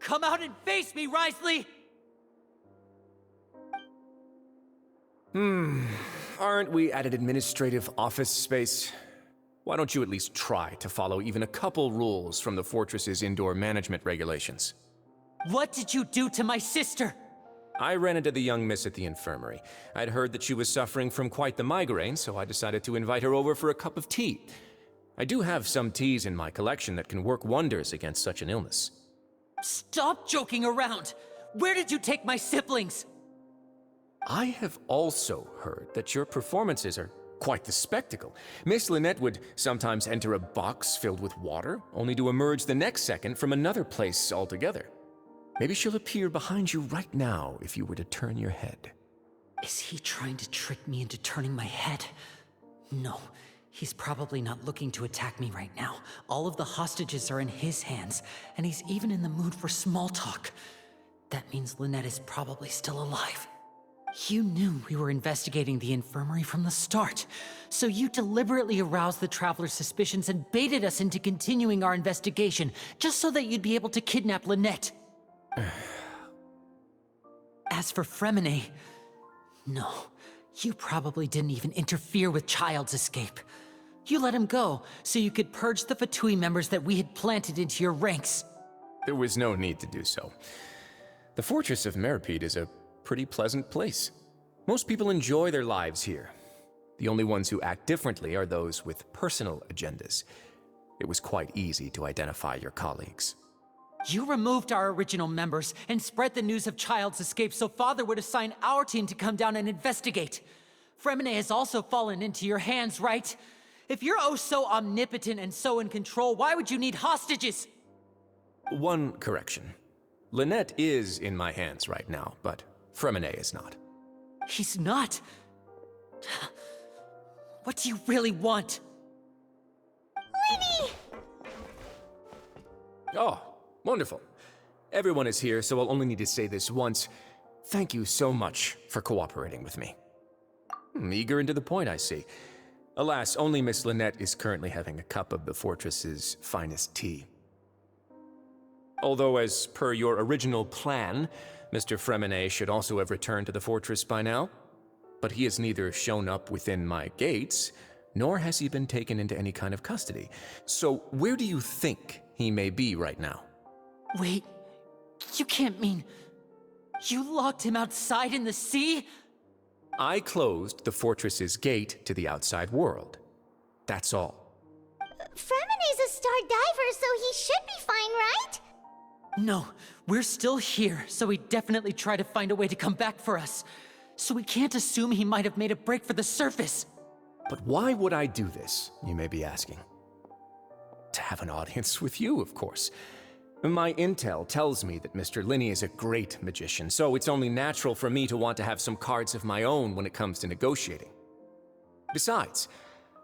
Come out and face me, Risley! Aren't we at an administrative office space? Why don't you at least try to follow even a couple rules from the fortress's indoor management regulations? What did you do to my sister? I ran into the young miss at the infirmary. I'd heard that she was suffering from quite the migraine, so I decided to invite her over for a cup of tea. I do have some teas in my collection that can work wonders against such an illness. Stop joking around! Where did you take my siblings? I have also heard that your performances are quite the spectacle. Miss Lynette would sometimes enter a box filled with water, only to emerge the next second from another place altogether. Maybe she'll appear behind you right now if you were to turn your head. Is he trying to trick me into turning my head? No, he's probably not looking to attack me right now. All of the hostages are in his hands, and he's even in the mood for small talk. That means Lynette is probably still alive. You knew we were investigating the infirmary from the start, so you deliberately aroused the Traveler's suspicions and baited us into continuing our investigation, just so that you'd be able to kidnap Lynette. As for Fremine, no, you probably didn't even interfere with Child's escape. You let him go, so you could purge the Fatui members that we had planted into your ranks. There was no need to do so. The Fortress of Meripede is a pretty pleasant place. Most people enjoy their lives here. The only ones who act differently are those with personal agendas. It was quite easy to identify your colleagues. You removed our original members and spread the news of Child's escape so Father would assign our team to come down and investigate. Fremine has also fallen into your hands, right? If you're oh so omnipotent and so in control, why would you need hostages? One correction. Lynette is in my hands right now, but Fremine is not. He's not. What do you really want? Lenny! Oh, wonderful. Everyone is here, so I'll only need to say this once. Thank you so much for cooperating with me. Eager and to the point, I see. Alas, only Miss Lynette is currently having a cup of the fortress's finest tea. Although, as per your original plan, Mr. Fremine should also have returned to the fortress by now. But he has neither shown up within my gates, nor has he been taken into any kind of custody. So where do you think he may be right now? Wait, you can't mean... You locked him outside in the sea? I closed the fortress's gate to the outside world. That's all. Fremine's a star diver, so he should be fine, right? No, we're still here, so he'd definitely try to find a way to come back for us. So we can't assume he might have made a break for the surface. But why would I do this, you may be asking? To have an audience with you, of course. My intel tells me that Mr. Linney is a great magician, so it's only natural for me to want to have some cards of my own when it comes to negotiating. Besides,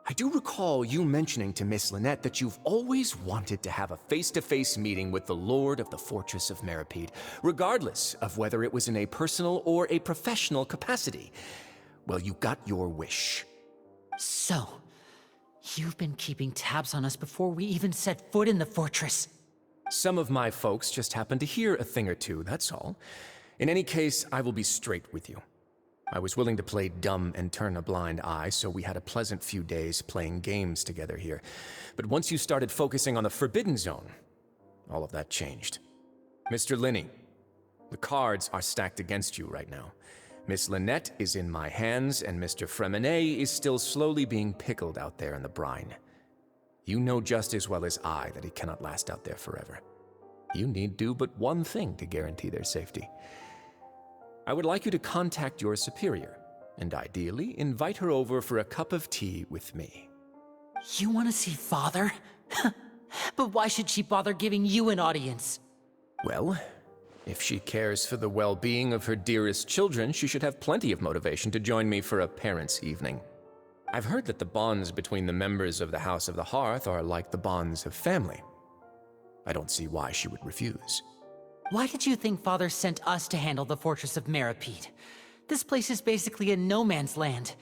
I do recall you mentioning to Miss Lynette that you've always wanted to have a face-to-face meeting with the Lord of the Fortress of Meripede, regardless of whether it was in a personal or a professional capacity. Well, you got your wish. So, you've been keeping tabs on us before we even set foot in the fortress. Some of my folks just happened to hear a thing or two, that's all. In any case, I will be straight with you. I was willing to play dumb and turn a blind eye, so we had a pleasant few days playing games together here. But once you started focusing on the Forbidden Zone, all of that changed. Mr. Linney, the cards are stacked against you right now. Miss Lynette is in my hands, and Mr. Fremine is still slowly being pickled out there in the brine. You know just as well as I that he cannot last out there forever. You need do but one thing to guarantee their safety. I would like you to contact your superior, and ideally invite her over for a cup of tea with me. You want to see Father? But why should she bother giving you an audience? Well, if she cares for the well-being of her dearest children, she should have plenty of motivation to join me for a parents' evening. I've heard that the bonds between the members of the House of the Hearth are like the bonds of family. I don't see why she would refuse. Why did you think Father sent us to handle the Fortress of Meripede? This place is basically a no-man's land.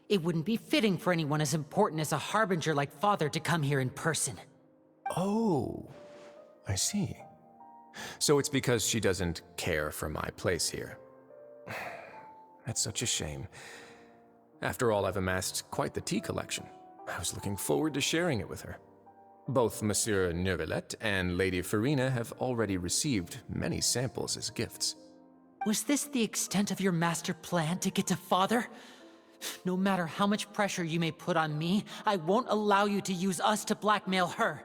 It wouldn't be fitting for anyone as important as a harbinger like Father to come here in person. Oh, I see. So it's because she doesn't care for my place here. That's such a shame. After all, I've amassed quite the tea collection. I was looking forward to sharing it with her. Both Monsieur Neuvillette and Lady Farina have already received many samples as gifts. Was this the extent of your master plan to get to Father? No matter how much pressure you may put on me, I won't allow you to use us to blackmail her.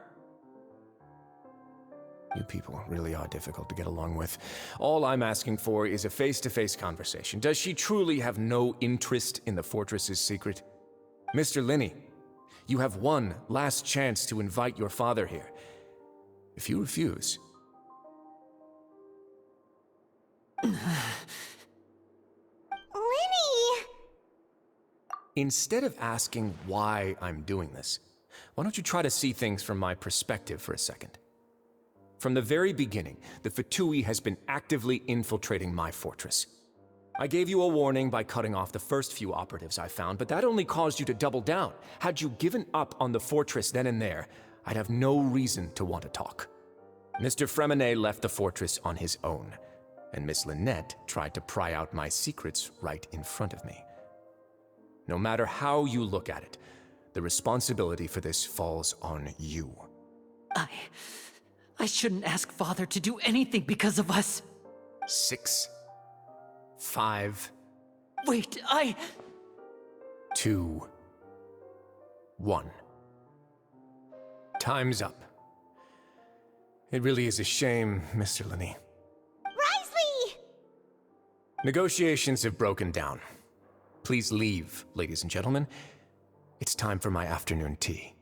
You people really are difficult to get along with. All I'm asking for is a face-to-face conversation. Does she truly have no interest in the fortress's secret? Mr. Linney, you have one last chance to invite your father here. If you refuse... Lenny! Instead of asking why I'm doing this, why don't you try to see things from my perspective for a second? From the very beginning, the Fatui has been actively infiltrating my fortress. I gave you a warning by cutting off the first few operatives I found, but that only caused you to double down. Had you given up on the fortress then and there, I'd have no reason to want to talk. Mr. Fremenet left the fortress on his own, and Miss Lynette tried to pry out my secrets right in front of me. No matter how you look at it, the responsibility for this falls on you. I shouldn't ask Father to do anything because of us. 6, 5... Wait, 2, 1. Time's up. It really is a shame, Mr. Linney. Risley! Negotiations have broken down. Please leave, ladies and gentlemen. It's time for my afternoon tea.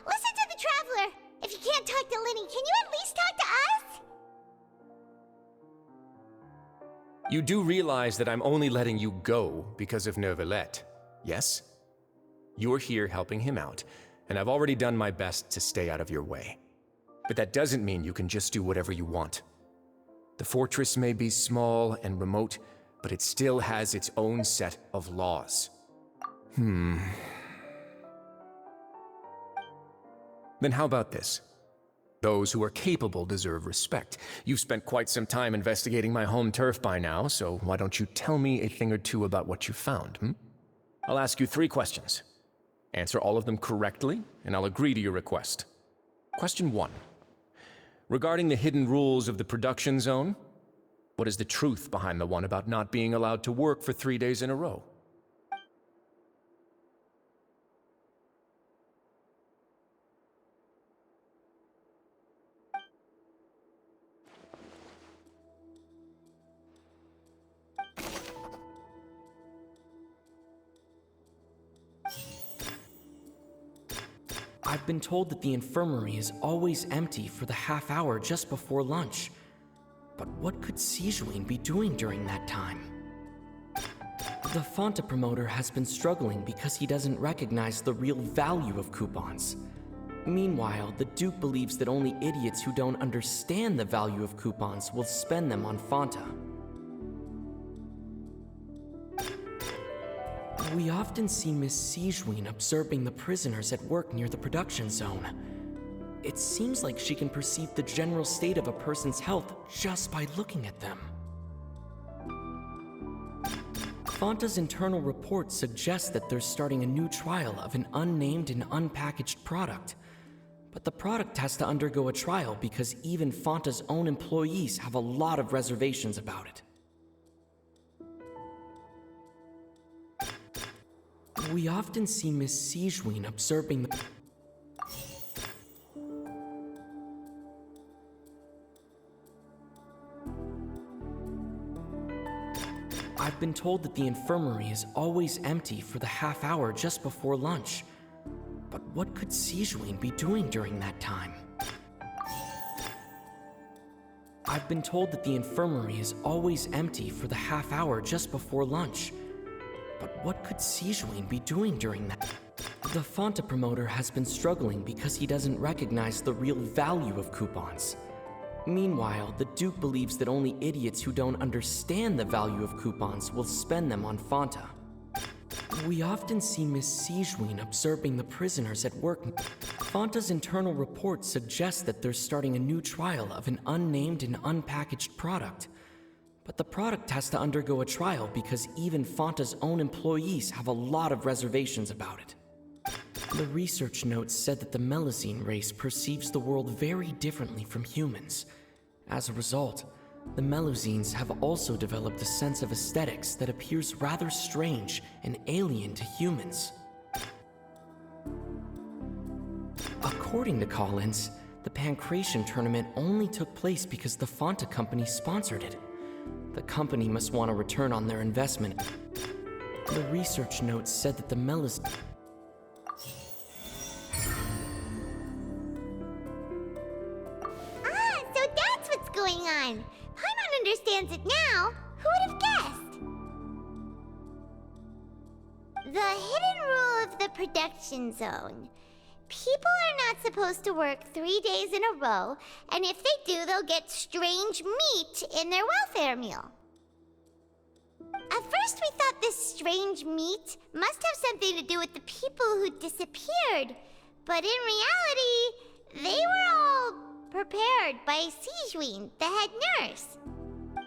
Listen to the Traveler! If you can't talk to Lenny, can you at least talk to us? You do realize that I'm only letting you go because of Neuvillette, yes? You're here helping him out, and I've already done my best to stay out of your way. But that doesn't mean you can just do whatever you want. The fortress may be small and remote, but it still has its own set of laws. Then how about this? Those who are capable deserve respect. You've spent quite some time investigating my home turf by now, so why don't you tell me a thing or two about what you found, I'll ask you 3 questions. Answer all of them correctly, and I'll agree to your request. Question 1. Regarding the hidden rules of the production zone, what is the truth behind the one about not being allowed to work for 3 days in a row? I've been told that the infirmary is always empty for the half hour just before lunch. But what could Sijuin be doing during that time? The Fonta promoter has been struggling because he doesn't recognize the real value of coupons. Meanwhile, the Duke believes that only idiots who don't understand the value of coupons will spend them on Fonta. We often see Miss Sijuin observing the prisoners at work near the production zone. It seems like she can perceive the general state of a person's health just by looking at them. Fonta's internal report suggests that they're starting a new trial of an unnamed and unpackaged product. But the product has to undergo a trial because even Fonta's own employees have a lot of reservations about it. We often see Miss Sijuin observing the... I've been told that the infirmary is always empty for the half hour just before lunch. But what could Sijuin be doing during that time? I've been told that the infirmary is always empty for the half hour just before lunch. But what could Sijuin be doing during that? The Fonta promoter has been struggling because he doesn't recognize the real value of coupons. Meanwhile, the Duke believes that only idiots who don't understand the value of coupons will spend them on Fonta. We often see Miss Sijween observing the prisoners at work. Fanta's internal report suggests that they're starting a new trial of an unnamed and unpackaged product. But the product has to undergo a trial because even Fanta's own employees have a lot of reservations about it. The research notes said that the Melazine race perceives the world very differently from humans. As a result, the Melazines have also developed a sense of aesthetics that appears rather strange and alien to humans. According to Collins, the Pancration tournament only took place because the Fanta company sponsored it. The company must want a return on their investment. The research notes said that the Melazine... So that's what's going on. Paimon understands it now. Who would have guessed? The hidden rule of the production zone. People are not supposed to work 3 days in a row, and if they do, they'll get strange meat in their welfare meal. At first, we thought this strange meat must have something to do with the people who disappeared, but in reality, they were all prepared by Sijween, the head nurse.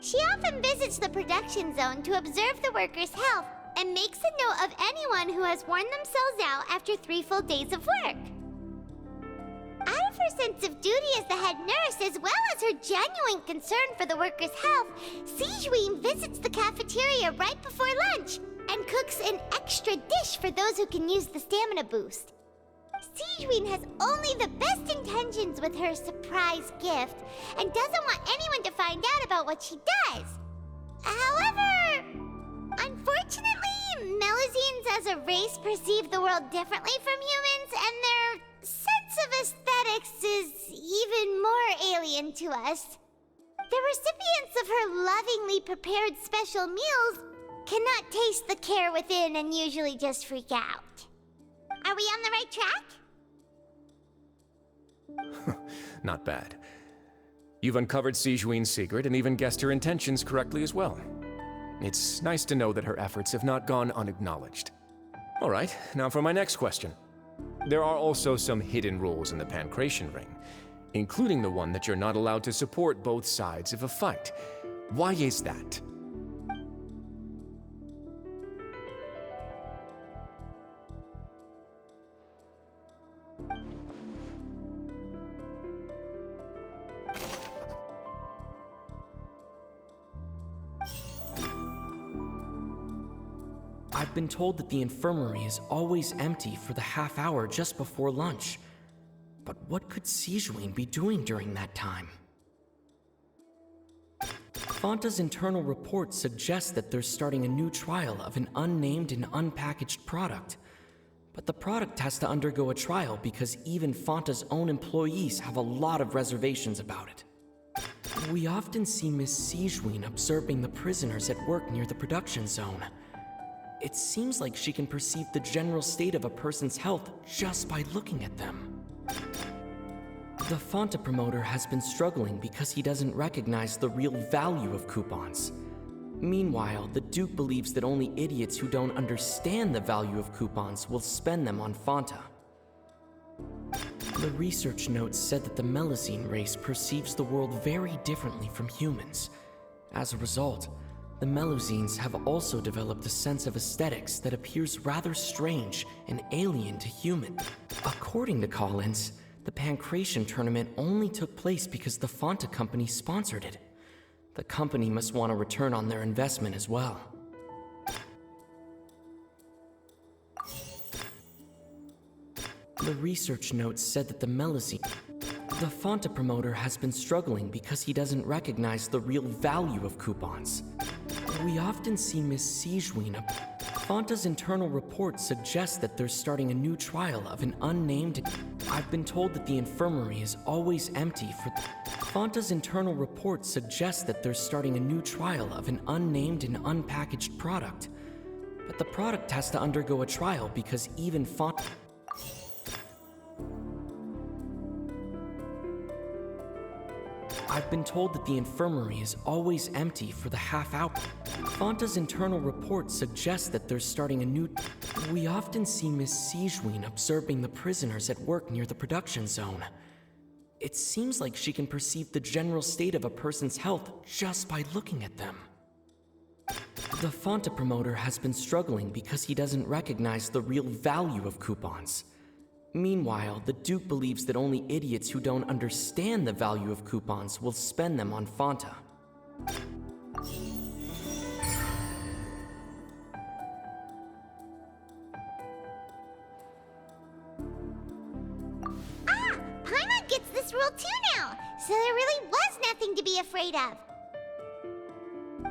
She often visits the production zone to observe the workers' health and makes a note of anyone who has worn themselves out after 3 full days of work. Out of her sense of duty as the head nurse, as well as her genuine concern for the workers' health, Sijween visits the cafeteria right before lunch and cooks an extra dish for those who can use the stamina boost. Sijween has only the best intentions with her surprise gift and doesn't want anyone to find out about what she does. However, unfortunately, Melazines as a race perceive the world differently from humans, and their sense of aesthetics is even more alien to us. The recipients of her lovingly prepared special meals cannot taste the care within and usually just freak out. Are we on the right track? Not bad. You've uncovered Sijween's secret and even guessed her intentions correctly as well. It's nice to know that her efforts have not gone unacknowledged. All right, now for my next question. There are also some hidden rules in the Pancration ring, including the one that you're not allowed to support both sides of a fight. Why is that? I've been told that the infirmary is always empty for the half hour just before lunch. But what could Sijween be doing during that time? Fanta's internal report suggests that they're starting a new trial of an unnamed and unpackaged product. But the product has to undergo a trial because even Fanta's own employees have a lot of reservations about it. We often see Miss Sijween observing the prisoners at work near the production zone. It seems like she can perceive the general state of a person's health just by looking at them. The Fanta promoter has been struggling because he doesn't recognize the real value of coupons. Meanwhile, the Duke believes that only idiots who don't understand the value of coupons will spend them on Fanta. The research notes said that the Melazine race perceives the world very differently from humans. As a result, the Melazines have also developed a sense of aesthetics that appears rather strange and alien to humans. According to Collins, the Pancration tournament only took place because the Fanta company sponsored it. The company must want a return on their investment as well. The research notes said that the Fanta promoter has been struggling because he doesn't recognize the real value of coupons. We often see Miss Sijween. Fanta's internal report suggests that they're starting a new trial of an unnamed... I've been told that the infirmary is always empty for... Fanta's internal report suggests that they're starting a new trial of an unnamed and unpackaged product. But the product has to undergo a trial because even Fanta... I've been told that the infirmary is always empty for the half hour. Fanta's internal report suggests that they're starting a new... We often see Miss Sijween observing the prisoners at work near the production zone. It seems like she can perceive the general state of a person's health just by looking at them. The Fanta promoter has been struggling because he doesn't recognize the real value of coupons. Meanwhile, the Duke believes that only idiots who don't understand the value of coupons will spend them on Fanta. Paimon gets this rule too now, so there really was nothing to be afraid of.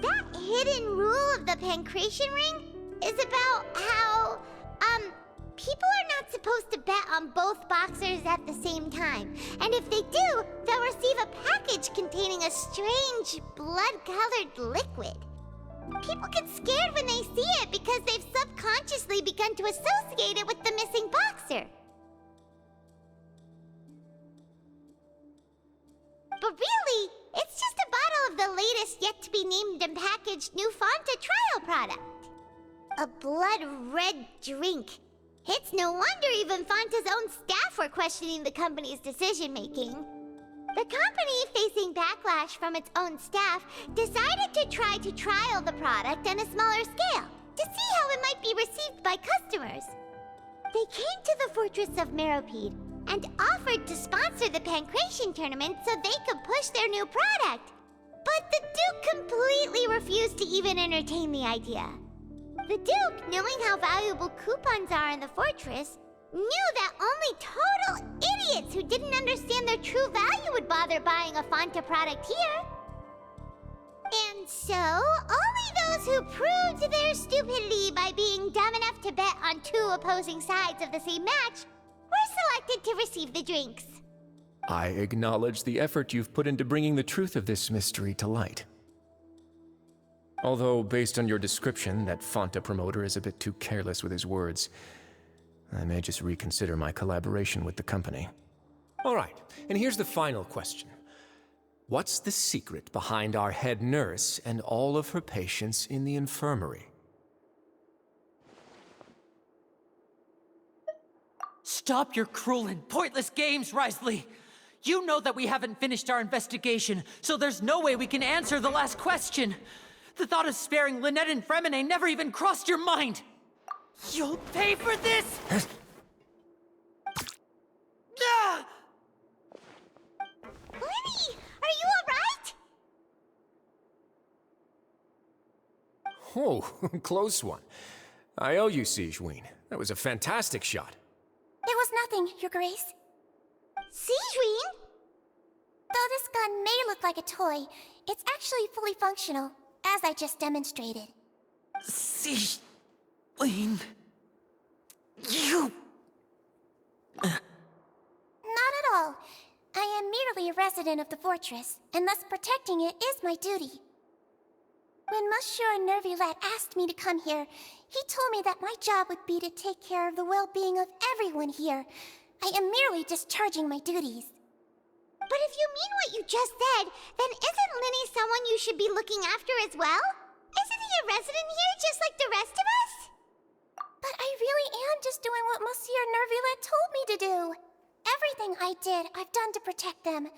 That hidden rule of the Pancration Ring is about how, people are not supposed to bet on both boxers at the same time. And if they do, they'll receive a package containing a strange, blood-colored liquid. People get scared when they see it because they've subconsciously begun to associate it with the missing boxer. But really, it's just a bottle of the latest yet-to-be-named and packaged new Fanta trial product. A blood-red drink. It's no wonder even Fanta's own staff were questioning the company's decision-making. The company, facing backlash from its own staff, decided to try to trial the product on a smaller scale to see how it might be received by customers. They came to the fortress of Meropide and offered to sponsor the Pancration tournament so they could push their new product. But the Duke completely refused to even entertain the idea. The Duke, knowing how valuable coupons are in the fortress, knew that only total idiots who didn't understand their true value would bother buying a Fanta product here. And so, only those who proved their stupidity by being dumb enough to bet on two opposing sides of the same match were selected to receive the drinks. I acknowledge the effort you've put into bringing the truth of this mystery to light. Although, based on your description, that Fanta promoter is a bit too careless with his words, I may just reconsider my collaboration with the company. All right, and here's the final question. What's the secret behind our head nurse and all of her patients in the infirmary? Stop your cruel and pointless games, Risley! You know that we haven't finished our investigation, so there's no way we can answer the last question. The thought of sparing Lynette and Fremine never even crossed your mind! You'll pay for this! Ah! Lenny, are you alright? Oh, close one. I owe you, Sijween. That was a fantastic shot. It was nothing, Your Grace. Sijween? Though this gun may look like a toy, it's actually fully functional, as I just demonstrated. Sijween... You... Not at all. I am merely a resident of the fortress, and thus protecting it is my duty. When Monsieur Nervulette asked me to come here, he told me that my job would be to take care of the well-being of everyone here. I am merely discharging my duties. But if you mean what you just said, then isn't Linny someone you should be looking after as well? Isn't he a resident here just like the rest of us? But I really am just doing what Monsieur Nervulette told me to do. Everything I did, I've done to protect them.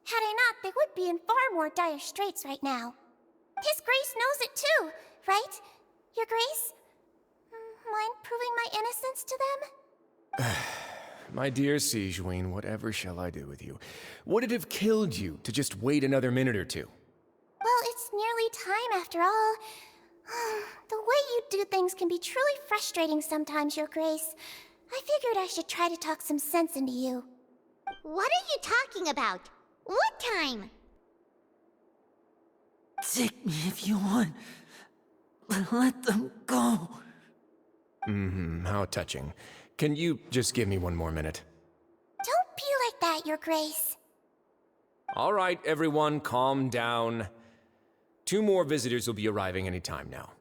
Had I not, they would be in far more dire straits right now. His Grace knows it too, right? Your Grace? Mind proving my innocence to them? My dear Sijween, whatever shall I do with you? Would it have killed you to just wait another minute or two? Well, it's nearly time after all. The way you do things can be truly frustrating sometimes, Your Grace. I figured I should try to talk some sense into you. What are you talking about? What time? Take me if you want. Let them go. How touching. Can you just give me one more minute? Don't be like that, Your Grace. All right, everyone, calm down. 2 more visitors will be arriving any time now.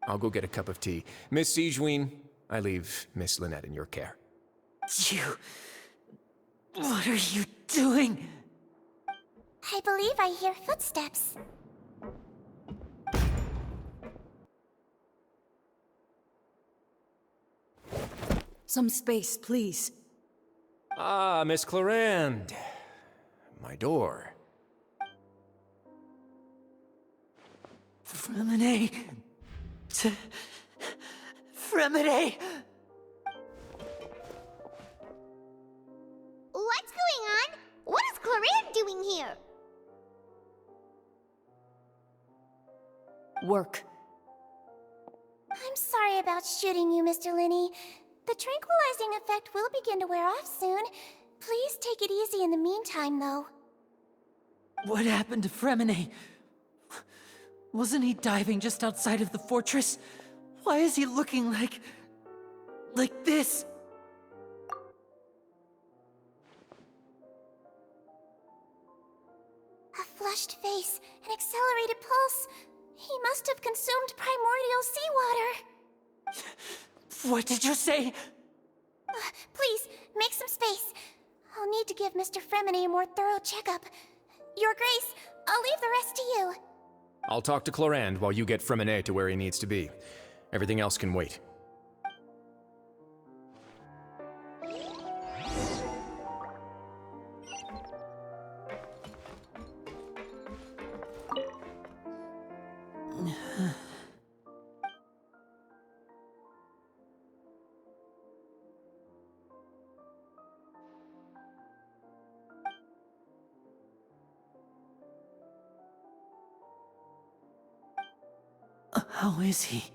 I'll go get a cup of tea. Miss Sijween, I leave Miss Lynette in your care. You... What are you doing? I believe I hear footsteps. Some space, please. Ah, Miss Clarande. My door. Fremine! Fremine! What's going on? What is Clarande doing here? Work. I'm sorry about shooting you, Mr. Linney. The tranquilizing effect will begin to wear off soon. Please take it easy in the meantime, though. What happened to Fremine? Wasn't he diving just outside of the fortress? Why is he looking like this? A flushed face, an accelerated pulse. He must have consumed primordial seawater. What did you say? Please, make some space. I'll need to give Mr. Fremine a more thorough checkup. Your Grace, I'll leave the rest to you. I'll talk to Clarande while you get Fremine to where he needs to be. Everything else can wait. How is he?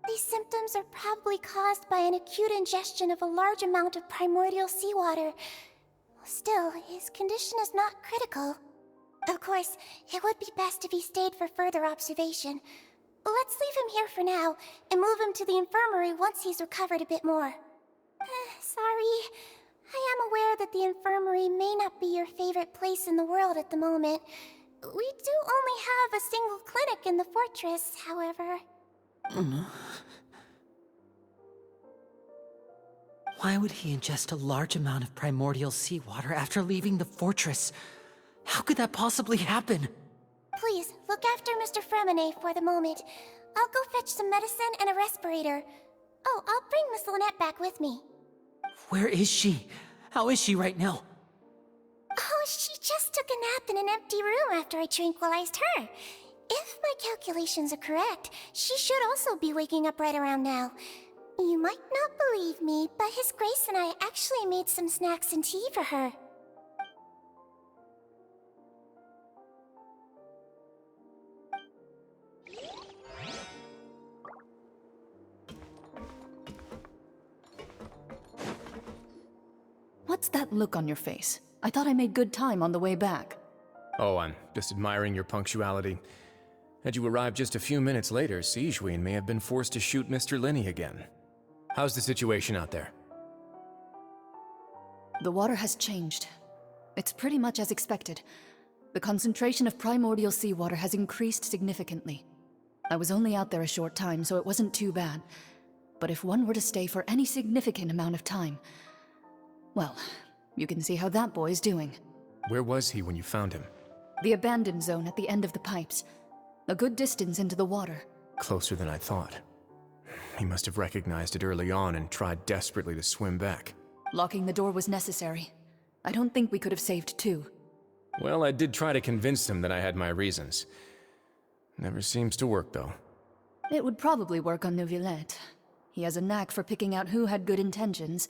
These symptoms are probably caused by an acute ingestion of a large amount of primordial seawater. Still, his condition is not critical. Of course, it would be best if he stayed for further observation. Let's leave him here for now, and move him to the infirmary once he's recovered a bit more. Sorry. I am aware that the infirmary may not be your favorite place in the world at the moment. We do only have a single clinic in the fortress, however. Why would he ingest a large amount of primordial seawater after leaving the fortress? How could that possibly happen? Please, look after Mr. Fremine for the moment. I'll go fetch some medicine and a respirator. Oh, I'll bring Miss Lynette back with me. Where is she? How is she right now? Oh, she just took a nap in an empty room after I tranquilized her. If my calculations are correct, she should also be waking up right around now. You might not believe me, but His Grace and I actually made some snacks and tea for her. What's that look on your face? I thought I made good time on the way back. Oh, I'm just admiring your punctuality. Had you arrived just a few minutes later, Sigewinne may have been forced to shoot Mr. Linney again. How's the situation out there? The water has changed. It's pretty much as expected. The concentration of primordial seawater has increased significantly. I was only out there a short time, so it wasn't too bad. But if one were to stay for any significant amount of time... well, you can see how that boy's doing. Where was he when you found him? The abandoned zone at the end of the pipes. A good distance into the water. Closer than I thought. He must have recognized it early on and tried desperately to swim back. Locking the door was necessary. I don't think we could have saved two. Well, I did try to convince him that I had my reasons. Never seems to work, though. It would probably work on Neuvillette. He has a knack for picking out who had good intentions,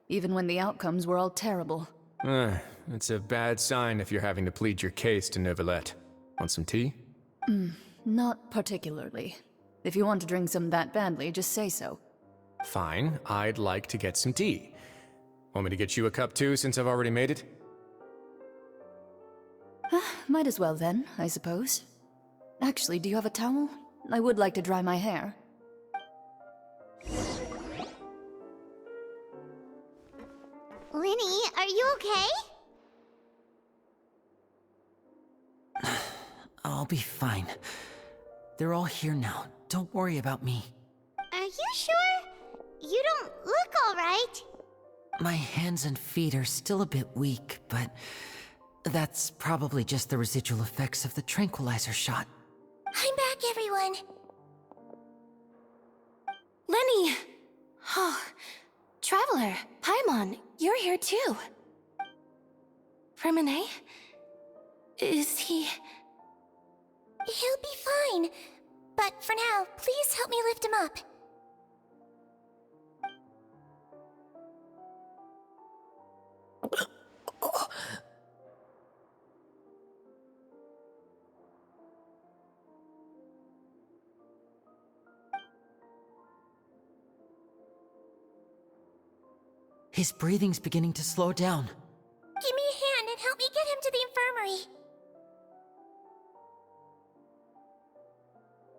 even when the outcomes were all terrible. It's a bad sign if you're having to plead your case to Neuvillette. Want some tea? Not particularly. If you want to drink some that badly, just say so. Fine, I'd like to get some tea. Want me to get you a cup too, since I've already made it? Might as well then, I suppose. Actually, do you have a towel? I would like to dry my hair. Linny, are you okay? I'll be fine. They're all here now. Don't worry about me. Are you sure? You don't look all right. My hands and feet are still a bit weak, but That's probably just the residual effects of the tranquilizer shot. I'm back, everyone. Lenny! Oh, Traveler, Paimon, you're here too. Remine? Is he... He'll be fine. But for now, please help me lift him up. His breathing's beginning to slow down. Give me a hand and help me get him to the infirmary.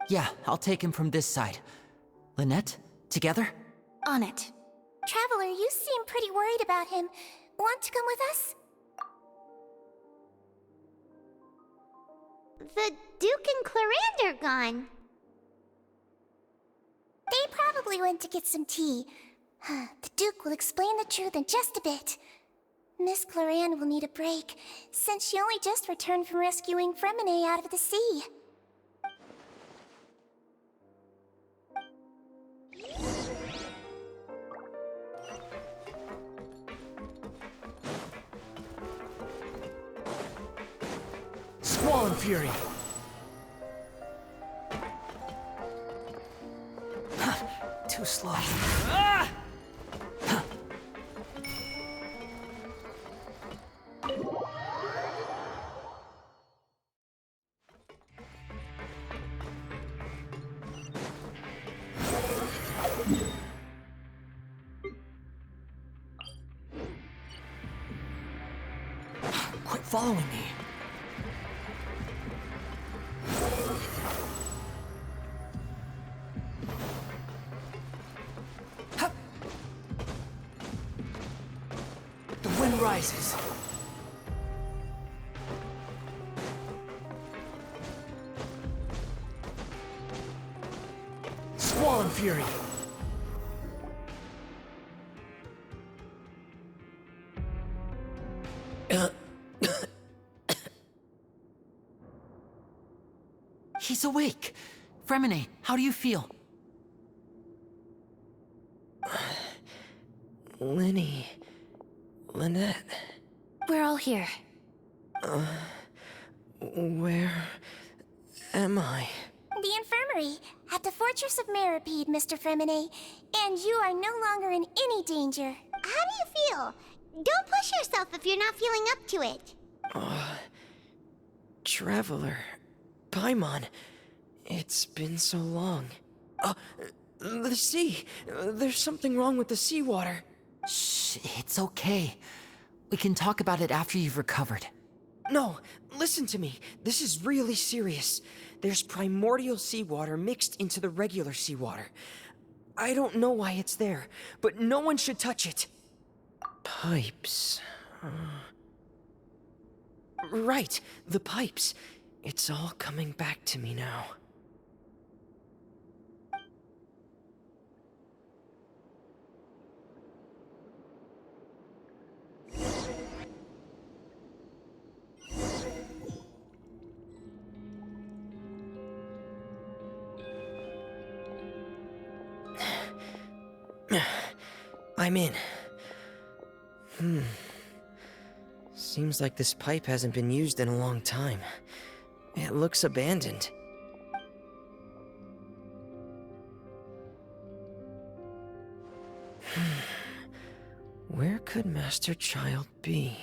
Yeah, I'll take him from this side. Lynette, together? On it. Traveler, you seem pretty worried about him. Want to come with us? The Duke and Clarande are gone. They probably went to get some tea. The Duke will explain the truth in just a bit. Miss Clarande will need a break, since she only just returned from rescuing Fremine out of the sea. Squall and Fury! Too slow. Quit following me. The wind rises. Squall and Fury! He's awake. Fremine, how do you feel? Lynette, We're all here. where am I? The infirmary, at the Fortress of Meripede, Mr. Fremine. And you are no longer in any danger. How do you feel? Don't push yourself if you're not feeling up to it. Traveler, Paimon, it's been so long. The sea! There's something wrong with the seawater. Shh, it's okay. We can talk about it after you've recovered. No, listen to me. This is really serious. There's primordial seawater mixed into the regular seawater. I don't know why it's there, but no one should touch it. Pipes. Right, the pipes. It's all coming back to me now. I'm in. Seems like this pipe hasn't been used in a long time. It looks abandoned. Where could Master Child be?